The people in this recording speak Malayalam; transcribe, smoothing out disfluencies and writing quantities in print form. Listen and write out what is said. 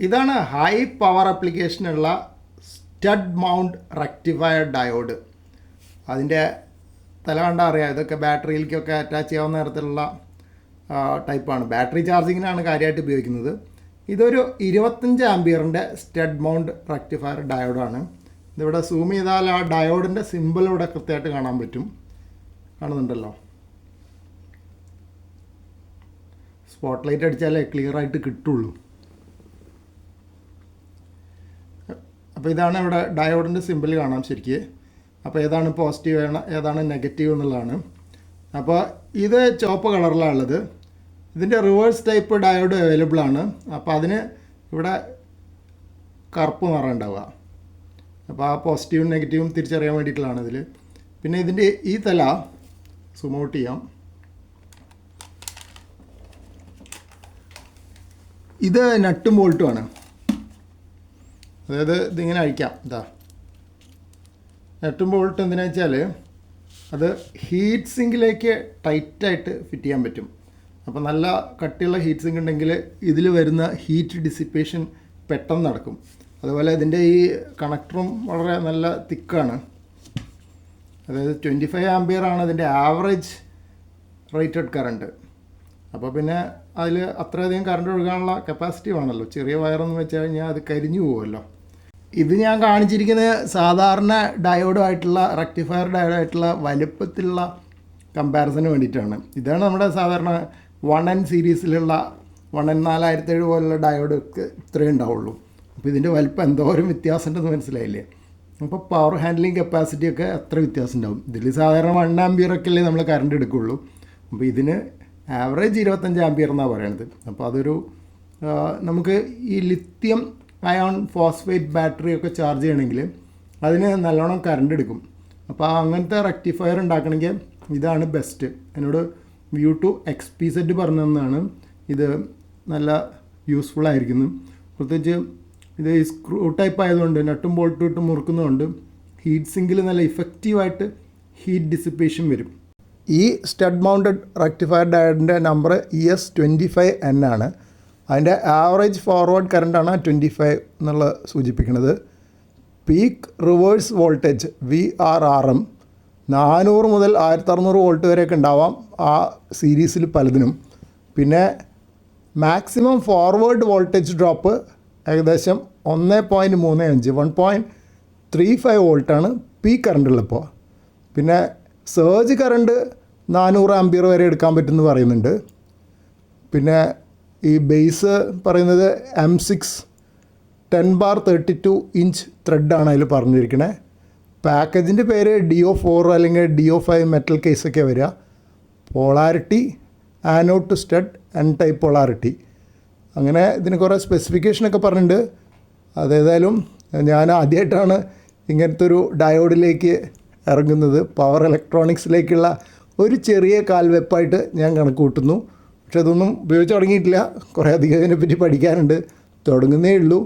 ഇതാണ് ഹൈ പവർ ആപ്ലിക്കേഷനുള്ള സ്റ്റഡ് മൗണ്ട് റെക്ടിഫയർ ഡയോഡ്. അതിൻ്റെ തല കണ്ടാൽ അറിയാം, ഇതൊക്കെ ബാറ്ററിയിലേക്കൊക്കെ അറ്റാച്ച് ചെയ്യാവുന്ന തരത്തിലുള്ള ടൈപ്പാണ്. ബാറ്ററി ചാർജിങ്ങിനാണ് കാര്യമായിട്ട് ഉപയോഗിക്കുന്നത്. ഇതൊരു 25 ആംപിയറിൻ്റെ സ്റ്റഡ് മൗണ്ട് റെക്ടിഫയർ ഡയോഡാണ്. ഇതിവിടെ സൂം ചെയ്താൽ ആ ഡയോഡിൻ്റെ സിമ്പിൾ ഇവിടെ കൃത്യമായിട്ട് കാണാൻ പറ്റും. കാണുന്നുണ്ടല്ലോ, സ്പോട്ട് ലൈറ്റ് അടിച്ചാലേ ക്ലിയറായിട്ട് കിട്ടുള്ളൂ. അപ്പോൾ ഇതാണ് ഇവിടെ ഡയോഡിൻ്റെ സിമ്പിൾ കാണാം ശരിക്ക്. അപ്പോൾ ഏതാണ് പോസിറ്റീവ് ഏതാണ് നെഗറ്റീവ് എന്നുള്ളതാണ്. അപ്പോൾ ഇത് ചുവപ്പ് കളറിലാണ് ഉള്ളത്. ഇതിൻ്റെ റിവേഴ്സ് ടൈപ്പ് ഡയോഡ് അവൈലബിൾ ആണ്. അപ്പോൾ അതിന് ഇവിടെ കറുപ്പ് നിറം ഉണ്ടാവുക. അപ്പോൾ ആ പോസിറ്റീവും നെഗറ്റീവും തിരിച്ചറിയാൻ വേണ്ടിയിട്ടുള്ളതാണ് ഇതിൽ. പിന്നെ ഇതിൻ്റെ ഈ തല സൂം ഔട്ട് ചെയ്യാം. ഇത് നട്ടും ബോൾട്ടുമാണ്. അതായത് ഇതിങ്ങനെ അഴിക്കാം. ഇതാ നട്ടും ബോൾട്ട് എന്തിനാ വെച്ചാൽ അത് ഹീറ്റ് സിങ്കിലേക്ക് ടൈറ്റായിട്ട് ഫിറ്റ് ചെയ്യാൻ പറ്റും. അപ്പോൾ നല്ല കട്ടിയുള്ള ഹീറ്റ് സിങ്ക് ഉണ്ടെങ്കിൽ ഇതിൽ വരുന്ന ഹീറ്റ് ഡിസിപ്പേഷൻ പെട്ടെന്ന് നടക്കും. അതുപോലെ ഇതിൻ്റെ ഈ കണക്ടറും വളരെ നല്ല തിക്കാണ്. അതായത് 25 ആംപിയറാണ് ഇതിൻ്റെ ആവറേജ് റേറ്റഡ് കറണ്ട്. അപ്പോൾ പിന്നെ അതിൽ അത്രയധികം കറണ്ട് ഒഴുകാനുള്ള കപ്പാസിറ്റി വേണമല്ലോ. ചെറിയ വയറെന്ന് വെച്ച് കഴിഞ്ഞാൽ അത് കരിഞ്ഞു പോകുമല്ലോ. ഇത് ഞാൻ കാണിച്ചിരിക്കുന്നത് സാധാരണ ഡയോഡായിട്ടുള്ള റെക്ടിഫയർ ഡയോഡായിട്ടുള്ള വലുപ്പത്തിലുള്ള കമ്പാരിസന് വേണ്ടിയിട്ടാണ്. ഇതാണ് നമ്മുടെ സാധാരണ 1N സീരീസിലുള്ള 1N4007 പോലുള്ള ഡയോഡൊക്കെ ഇത്രയേ ഉണ്ടാവുള്ളൂ. അപ്പോൾ ഇതിൻ്റെ വലുപ്പം എന്തോരം വ്യത്യാസം ഉണ്ടെന്ന് മനസ്സിലായില്ലേ. അപ്പോൾ പവർ ഹാൻഡ്ലിങ് കപ്പാസിറ്റിയൊക്കെ അത്ര വ്യത്യാസം ഉണ്ടാവും. ഇതിൽ സാധാരണ 1 ആംപിയറൊക്കെ അല്ലേ നമ്മൾ കറണ്ട് എടുക്കുകയുള്ളൂ. അപ്പോൾ ഇതിന് ആവറേജ് 25 ആംപിയർ എന്നാണ് പറയണത്. അപ്പോൾ അതൊരു നമുക്ക് ഈ ലിത്യം അയോൺ ഫോസ്ഫേറ്റ് ബാറ്ററിയൊക്കെ ചാർജ് ചെയ്യണമെങ്കിൽ അതിന് നല്ലോണം കറണ്ട് എടുക്കും. അപ്പോൾ അങ്ങനത്തെ റെക്ടിഫയർ ഉണ്ടാക്കണമെങ്കിൽ ഇതാണ് ബെസ്റ്റ്. എന്നോട് View2 XPZ പറഞ്ഞു തന്നതാണ്. ഇത് നല്ല യൂസ്ഫുൾ ആയിരിക്കുന്നു. പ്രത്യേകിച്ച് ഇത് ഈ സ്ക്രൂ ടൈപ്പ് ആയതുകൊണ്ട് നട്ടും ബോൾട്ടും ഇട്ട് മുറുക്കുന്നതുകൊണ്ട് ഹീറ്റ് സിങ്കിൽ നല്ല ഇഫക്റ്റീവായിട്ട് ഹീറ്റ് ഡിസിപ്പേഷൻ വരും. ഈ സ്റ്റഡ് മൗണ്ടഡ് റെക്ടിഫയർ ഡയോഡിൻ്റെ നമ്പർ ES25N ആണ്. അതിൻ്റെ ആവറേജ് ഫോർവേഡ് കറണ്ടാണ് 25 എന്നുള്ള സൂചിപ്പിക്കുന്നത്. പീക്ക് റിവേഴ്സ് വോൾട്ടേജ് VRRM 400 മുതൽ 1600 വോൾട്ട് വരെയൊക്കെ ഉണ്ടാവാം ആ സീരീസിൽ പലതിനും. പിന്നെ മാക്സിമം ഫോർവേഡ് വോൾട്ടേജ് ഡ്രോപ്പ് ഏകദേശം 1.35 1.35 വോൾട്ടാണ് പീക്ക് കറണ്ടുള്ളപ്പോൾ. പിന്നെ സർജ് കറണ്ട് 400 ആംപിയർ വരെ എടുക്കാൻ പറ്റുമെന്ന് പറയുന്നുണ്ട്. പിന്നെ ഈ ബേസ് പറയുന്നത് M6 10/32 ഇഞ്ച് ത്രെഡാണ് അതിൽ പറഞ്ഞിരിക്കണേ. പാക്കേജിൻ്റെ പേര് DO4 അല്ലെങ്കിൽ DO5 മെറ്റൽ കേസൊക്കെ വരിക. Polarity anode to stud N type polarity. അങ്ങനെ ഇതിന് കുറേ സ്പെസിഫിക്കേഷനൊക്കെ പറഞ്ഞിട്ടുണ്ട്. അതേതായാലും ഞാൻ ആദ്യമായിട്ടാണ് ഇങ്ങനത്തെ ഒരു ഡയോഡിലേക്ക് ഇറങ്ങുന്നത്. പവർ ഇലക്ട്രോണിക്സിലേക്കുള്ള ഒരു ചെറിയ കാൽവെപ്പായിട്ട് ഞാൻ കണക്ക് കൂട്ടുന്നു. പക്ഷെ അതൊന്നും ഉപയോഗിച്ച് തുടങ്ങിയിട്ടില്ല. കുറേ അധികം ഇതിനെപ്പറ്റി പഠിക്കാനുണ്ട്. തുടങ്ങുന്നേ ഉള്ളൂ.